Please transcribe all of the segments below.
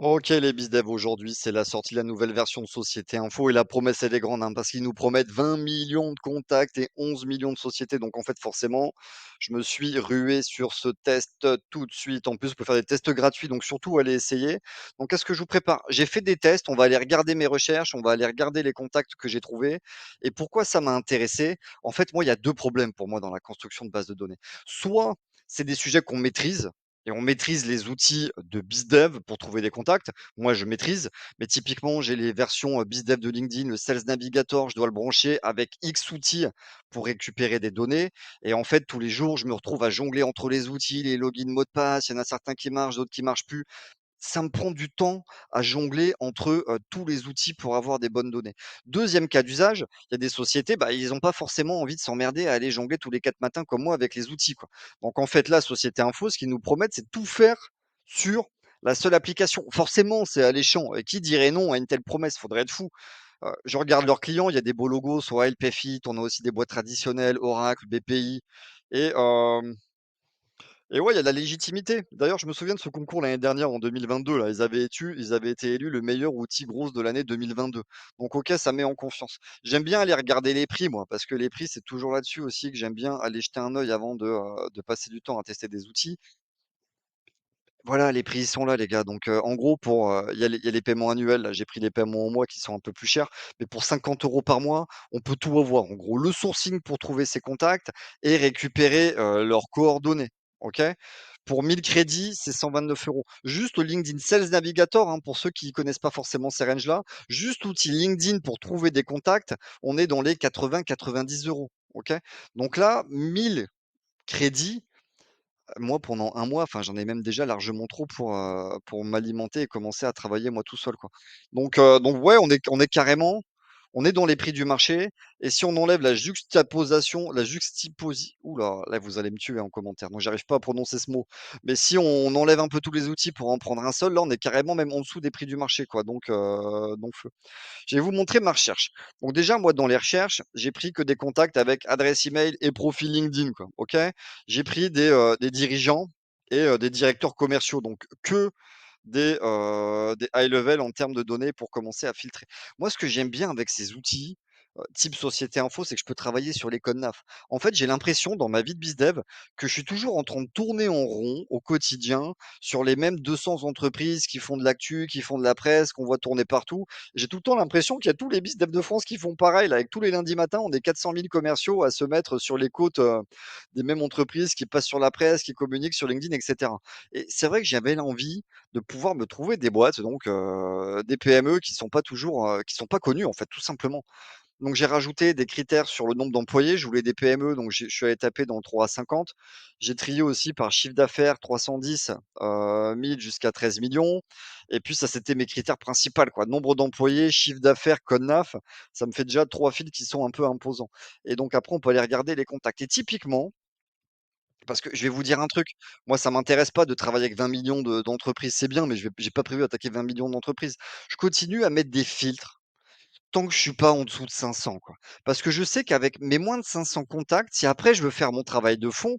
OK, les BizDev aujourd'hui, c'est la sortie de la nouvelle version de Société Info et la promesse, elle est grande, hein, parce qu'ils nous promettent 20 millions de contacts et 11 millions de sociétés. Donc en fait, forcément, je me suis rué sur ce test, tout de suite. En plus, on peut faire des tests gratuits, donc surtout allez essayer. Donc qu'est-ce que je vous prépare? J'ai fait des tests, on va aller regarder mes recherches, on va aller regarder les contacts que j'ai trouvés et pourquoi ça m'a intéressé? En fait, moi, il y a 2 problèmes pour moi dans la construction de bases de données. Soit c'est des sujets qu'on maîtrise et on maîtrise les outils de BizDev pour trouver des contacts. Moi, je maîtrise, mais typiquement, j'ai les versions, BizDev de LinkedIn, le Sales Navigator, je dois le brancher avec X outils pour récupérer des données et en fait, tous les jours, je me retrouve à jongler entre les outils, les logins, mots de passe. Il y en a certains qui marchent, d'autres qui marchent plus. Ça me prend du temps à jongler entre, tous les outils pour avoir des bonnes données. Deuxième cas d'usage, il y a des sociétés, bah, ils ont pas forcément envie de s'emmerder à aller jongler tous les 4 matins comme moi avec les outils, quoi. Donc en fait, là, Société Info, ce qu'ils nous promettent, c'est tout faire sur la seule application. Forcément, c'est alléchant et qui dirait non à une telle promesse? Faudrait être fou. Je regarde leurs clients, il y a des beaux logos, soit LPFIT, on a aussi des boîtes traditionnelles, Oracle, BPI et ouais, il y a de la légitimité. D'ailleurs, je me souviens de ce concours l'année dernière en 2022 là, ils avaient été élus le meilleur outil grosse de l'année 2022. Donc OK, ça met en confiance. J'aime bien aller regarder les prix moi, parce que les prix, c'est toujours là-dessus aussi que j'aime bien aller jeter un œil avant de passer du temps à tester des outils. Voilà, les prix, ils sont là les gars. Donc en gros pour, il y a les paiements annuels là, j'ai pris les paiements en mois qui sont un peu plus chers, mais pour 50 € par mois, on peut tout avoir. En gros, le sourcing pour trouver ses contacts et récupérer, leurs coordonnées, OK? Pour 1000 crédits, c'est 129 €. Juste le LinkedIn Sales Navigator, hein, pour ceux qui connaissent pas forcément ces ranges-là, juste l'outil LinkedIn pour trouver des contacts, on est dans les 80-90 €, OK? Donc là, 1000 crédits, moi, pendant un mois, enfin, j'en ai même déjà largement trop pour m'alimenter et commencer à travailler moi tout seul, quoi. Donc ouais, on est carrément on est dans les prix du marché et si on enlève la juxtiposi ouh là, vous allez me tuer en commentaire, donc j'arrive pas à prononcer ce mot. Mais si on enlève un peu tous les outils pour en prendre un seul, là, on est carrément même en dessous des prix du marché, quoi, donc feu. Je vais vous montrer ma recherche. Donc déjà, moi, dans les recherches, j'ai pris que des contacts avec adresse email et profil LinkedIn, quoi, OK? J'ai pris des dirigeants et des directeurs commerciaux, donc que des high level en termes de données pour commencer à filtrer. Moi, ce que j'aime bien avec ces outils, type Société Info, c'est que je peux travailler sur les codes NAF. En fait, j'ai l'impression dans ma vie de bizdev que je suis toujours en train de tourner en rond au quotidien sur les mêmes 200 entreprises qui font de l'actu, qui font de la presse, qu'on voit tourner partout. J'ai tout le temps l'impression qu'il y a tous les bizdev de France qui font pareil, là, avec tous les lundis matins, on est 400 000 commerciaux à se mettre sur les côtes, des mêmes entreprises qui passent sur la presse, qui communiquent sur LinkedIn, et cetera. Et c'est vrai que j'avais l'envie de pouvoir me trouver des boîtes, donc des PME qui sont pas connues, en fait, tout simplement. Donc j'ai rajouté des critères sur le nombre d'employés. Je voulais des PME, donc je suis allé taper dans 3 à 50. J'ai trié aussi par chiffre d'affaires 310 000 jusqu'à 13 millions. Et puis ça, c'était mes critères principaux, quoi. Nombre d'employés, chiffre d'affaires, code NAF. Ça me fait déjà 3 fils qui sont un peu imposants. Et donc après, on peut aller regarder les contacts. Et typiquement, parce que je vais vous dire un truc, moi ça m'intéresse pas de travailler avec 20 millions d'entreprises, c'est bien, mais j'ai pas prévu d'attaquer 20 millions d'entreprises. Je continue à mettre des filtres tant que je suis pas en dessous de 500, quoi. Parce que je sais qu'avec mes moins de 500 contacts, si après je veux faire mon travail de fond,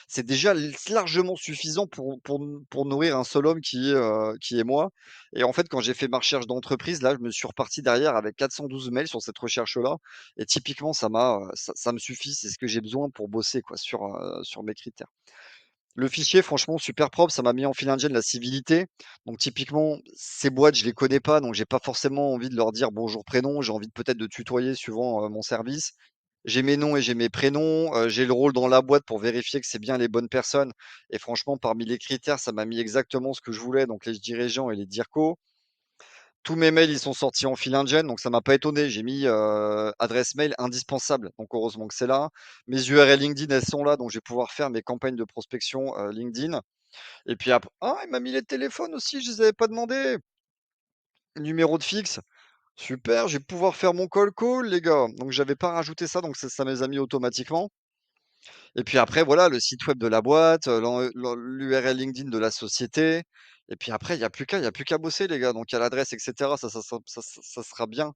c'est déjà largement suffisant pour nourrir un seul homme qui est moi. Et en fait, quand j'ai fait ma recherche d'entreprise, là, je me suis reparti derrière avec 412 mails sur cette recherche-là. Et typiquement, ça me suffit. C'est ce que j'ai besoin pour bosser, quoi, sur mes critères. Le fichier, franchement, super propre. Ça m'a mis en fil indienne la civilité. Donc, typiquement, ces boîtes, je les connais pas. Donc, j'ai pas forcément envie de leur dire bonjour, prénom. J'ai envie peut-être de tutoyer suivant mon service. J'ai mes noms et j'ai mes prénoms. J'ai le rôle dans la boîte pour vérifier que c'est bien les bonnes personnes. Et franchement, parmi les critères, ça m'a mis exactement ce que je voulais. Donc, les dirigeants et les dircos. Tous mes mails, ils sont sortis en fil indienne, donc ça m'a pas étonné. J'ai mis, adresse mail indispensable, donc heureusement que c'est là. Mes URL LinkedIn, elles sont là, donc je vais pouvoir faire mes campagnes de prospection, LinkedIn. Et puis après, ah, il m'a mis les téléphones aussi, je les avais pas demandés! Numéro de fixe, super, je vais pouvoir faire mon call les gars. Donc j'avais pas rajouté ça, donc ça me les a mis automatiquement. Et puis après, voilà, le site web de la boîte, l'URL LinkedIn de la société. Et puis après, il y a plus qu'à bosser les gars. Donc il y a l'adresse et cetera, ça sera bien.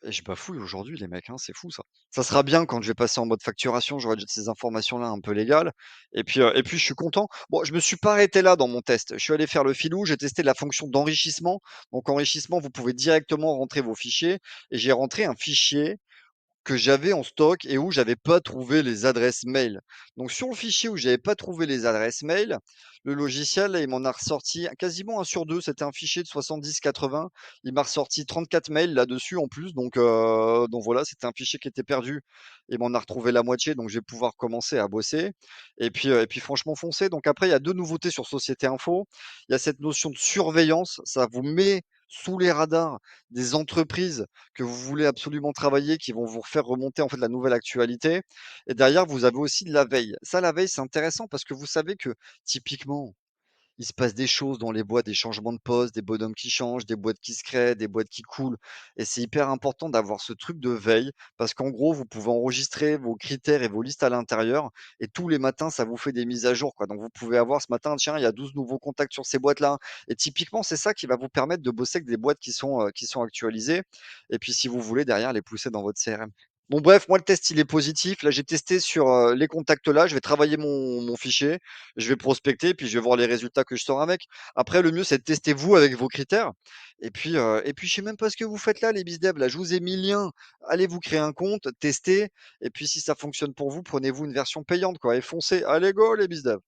Et je bafouille aujourd'hui les mecs, hein, c'est fou ça. Ça sera bien quand je vais passer en mode facturation, j'aurai déjà ces informations-là un peu légales et puis je suis content. Bon, je me suis pas arrêté là dans mon test. Je suis allé faire le filou, j'ai testé la fonction d'enrichissement. Donc enrichissement, vous pouvez directement rentrer vos fichiers et j'ai rentré un fichier que j'avais en stock et où j'avais pas trouvé les adresses mail. Donc sur le fichier où j'avais pas trouvé les adresses mail, le logiciel, il m'en a ressorti quasiment un sur 2. C'était un fichier de 70-80. Il m'a ressorti 34 mails là-dessus en plus. Donc voilà, c'était un fichier qui était perdu. Il m'en a retrouvé la moitié, donc je vais pouvoir commencer à bosser. Et puis franchement, foncez. Donc après, il y a 2 nouveautés sur Société Info. Il y a cette notion de surveillance. Ça vous met sous les radars des entreprises que vous voulez absolument travailler, qui vont vous faire remonter en fait la nouvelle actualité. Et derrière, vous avez aussi de la veille. Ça, la veille, c'est intéressant parce que vous savez que typiquement, il se passe des choses dans les boîtes, des changements de poste, des bonhommes qui changent, des boîtes qui se créent, des boîtes qui coulent. Et c'est hyper important d'avoir ce truc de veille parce qu'en gros, vous pouvez enregistrer vos critères et vos listes à l'intérieur et tous les matins, ça vous fait des mises à jour, quoi. Donc vous pouvez avoir ce matin, tiens, il y a 12 nouveaux contacts sur ces boîtes-là. Et typiquement, c'est ça qui va vous permettre de bosser avec des boîtes qui sont actualisées. Et puis, si vous voulez, derrière, les pousser dans votre CRM. Bon, bref, moi, le test, il est positif. Là, j'ai testé sur les contacts là. Je vais travailler mon fichier. Je vais prospecter, puis je vais voir les résultats que je sors avec. Après, le mieux, c'est de tester vous avec vos critères. Et puis, je sais même pas ce que vous faites là, les bizdev. Là, je vous ai mis le lien. Allez vous créer un compte, testez. Et puis, si ça fonctionne pour vous, prenez-vous une version payante, quoi. Et foncez. Allez, go, les bizdev.